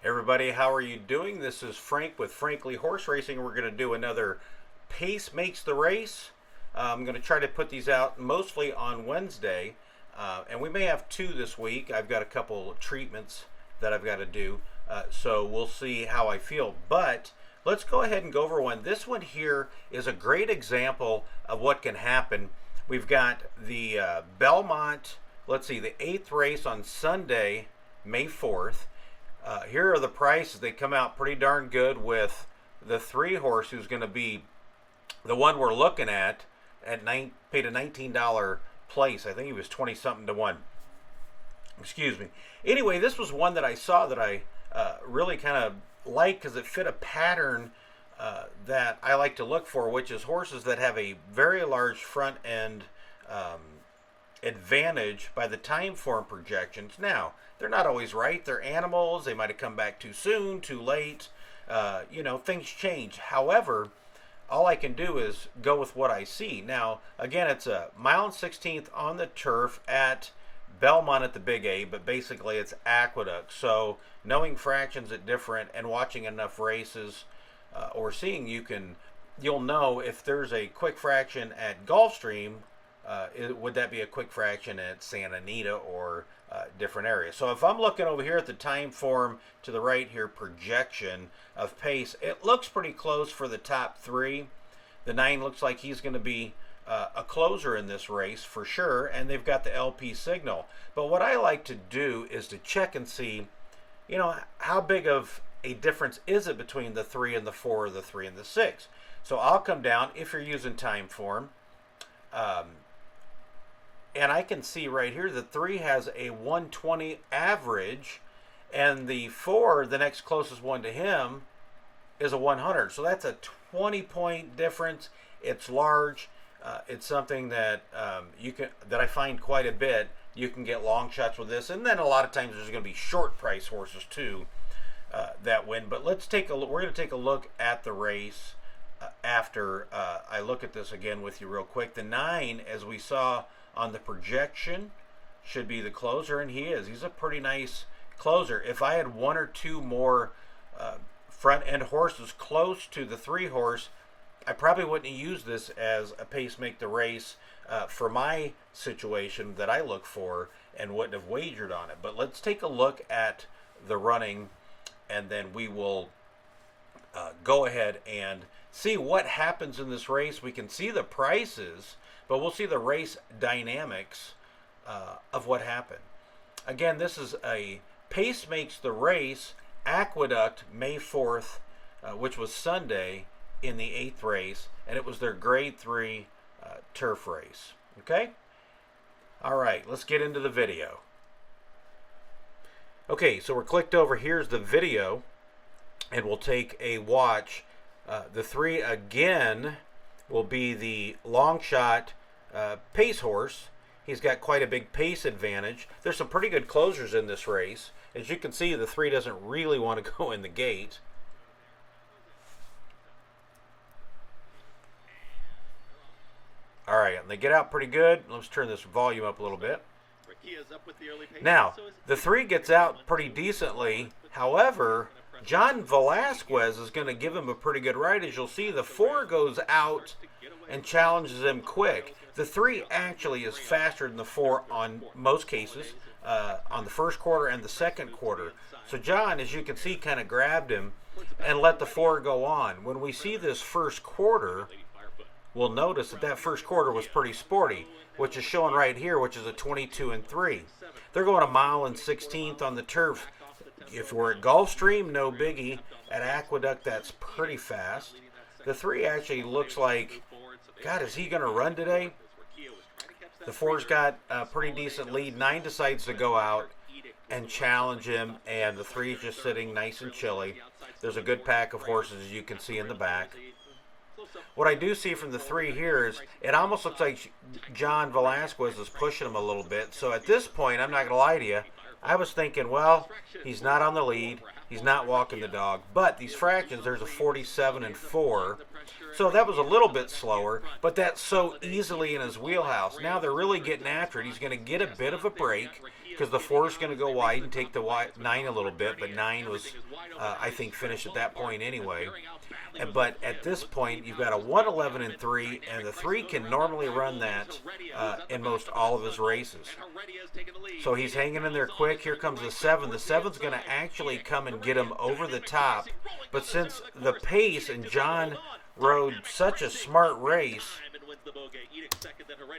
Everybody, how are you doing? This is Frank with Frankly Horse Racing. We're going to do another Pace Makes the Race. I'm going to try to put these out mostly on Wednesday, and we may have two this week. I've got a couple treatments that I've got to do, so we'll see how I feel. But let's go ahead and go over one. This one here is a great example of what can happen. We've got the Belmont, let's see, the 8th race on Sunday, May 4th. Here are the prices. They come out pretty darn good with the 3 horse, who's going to be the one we're looking at paid a $19 place. I think he was 20 something to 1. Excuse me. Anyway, this was one that I saw that I really kind of liked because it fit a pattern that I like to look for, which is horses that have a very large front end advantage by the time form projections. Now, they're not always right. They're animals. They might have come back too soon, too late. Things change. However, all I can do is go with what I see. Now, again, it's a mile and 16th on the turf at Belmont at the Big A, but basically it's Aqueduct. So knowing fractions at different and watching enough races or seeing, you'll know if there's a quick fraction at Gulfstream. Would that be a quick fraction at Santa Anita or different areas? So if I'm looking over here at the time form to the right here, projection of pace, it looks pretty close for the top 3. The 9 looks like he's going to be a closer in this race for sure, and they've got the LP signal. But what I like to do is to check and see, how big of a difference is it between the 3 and the 4 or the 3 and the 6. So I'll come down if you're using time form. And I can see right here the 3 has a 120 average, and the 4, the next closest one to him, is a 100. So that's a 20-point difference. It's large. It's something that that I find quite a bit. You can get long shots with this, and then a lot of times there's going to be short price horses too that win. But let's take a look. We're going to take a look at the race after I look at this again with you real quick. The 9, as we saw on the projection, should be the closer, and he is. He's a pretty nice closer. If I had 1 or 2 more front end horses close to the 3 horse, I probably wouldn't use this as a pace make the race for my situation that I look for, and wouldn't have wagered on it. But let's take a look at the running, and then we will go ahead and see what happens in this race. We can see the prices, but we'll see the race dynamics of what happened. Again, this is a Pace Makes the Race, Aqueduct, May 4th, which was Sunday in the 8th race, and it was their Grade 3 turf race. Okay? All right, let's get into the video. Okay, so we're clicked over. Here's the video, and we'll take a watch. The 3 again will be the long shot pace horse. He's got quite a big pace advantage. There's some pretty good closers in this race. As you can see, the 3 doesn't really want to go in the gate. All right, and they get out pretty good. Let's turn this volume up a little bit. Now, the 3 gets out pretty decently. However, John Velasquez is going to give him a pretty good ride. As you'll see, the 4 goes out and challenges him quick. The 3 actually is faster than the 4 on most cases, on the first quarter and the second quarter. So John, as you can see, kind of grabbed him and let the 4 go on. When we see this first quarter, we'll notice that first quarter was pretty sporty, which is showing right here, which is a 22 and 3. They're going a mile and 16th on the turf. If we're at Gulfstream, no biggie. At Aqueduct, that's pretty fast. The 3 actually looks like, God, is he going to run today? The 4's got a pretty decent lead. 9 decides to go out and challenge him, and the 3 is just sitting nice and chilly. There's a good pack of horses, as you can see in the back. What I do see from the 3 here is it almost looks like John Velasquez is pushing him a little bit. So at this point, I'm not going to lie to you, I was thinking, well, he's not on the lead. He's not walking the dog. But these fractions, there's a 47 and 4. So that was a little bit slower, but that's so easily in his wheelhouse. Now they're really getting after it. He's going to get a bit of a break. because the 4 is going to go wide and take the 9 a little bit, but 9 was, I think, finished at that point anyway. But at this point, you've got a 111 and 3, and the 3 can normally run that in most all of his races. So he's hanging in there quick. Here comes the 7. The 7's going to actually come and get him over the top. But since the pace, and John rode such a smart race,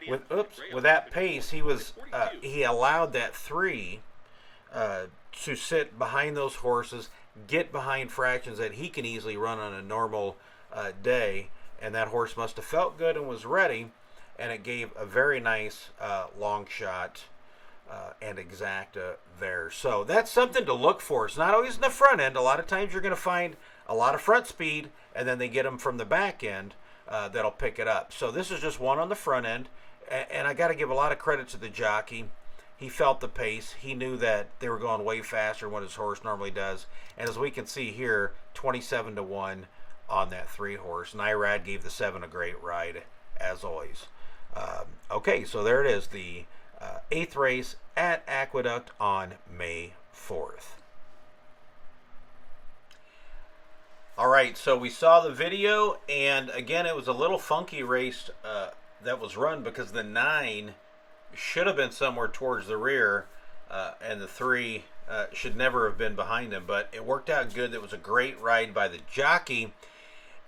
with that pace, he allowed that 3 to sit behind those horses, get behind fractions that he can easily run on a normal day, and that horse must have felt good and was ready, and it gave a very nice long shot and exacta there. So that's something to look for. It's not always in the front end. A lot of times you're going to find a lot of front speed, and then they get them from the back end that'll pick it up. So this is just one on the front end, and I got to give a lot of credit to the jockey. He felt the pace. He knew that they were going way faster than what his horse normally does. And as we can see here, 27-1 on that 3 horse. And Irad gave the 7 a great ride, as always. Okay, so there it is, the 8th race at Aqueduct on May 4th. All right, so we saw the video, and again, it was a little funky race that was run because the 9 should have been somewhere towards the rear, and the 3 should never have been behind him, but it worked out good. It was a great ride by the jockey,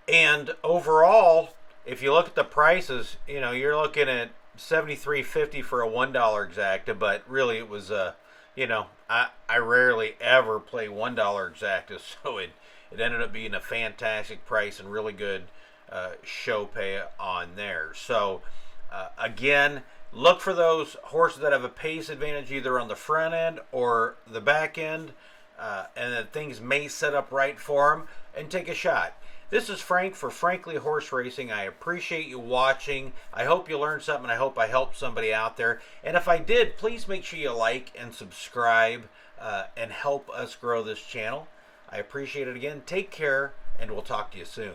and overall, if you look at the prices, you know, you're looking at $73.50 for a $1 exacta, but really it was, you know, I rarely ever play $1 exacta, so it ended up being a fantastic price and really good show pay on there. So, again, look for those horses that have a pace advantage either on the front end or the back end, and that things may set up right for them, and take a shot. This is Frank for Frankly Horse Racing. I appreciate you watching. I hope you learned something. I hope I helped somebody out there. And if I did, please make sure you like and subscribe and help us grow this channel. I appreciate it again. Take care, and we'll talk to you soon.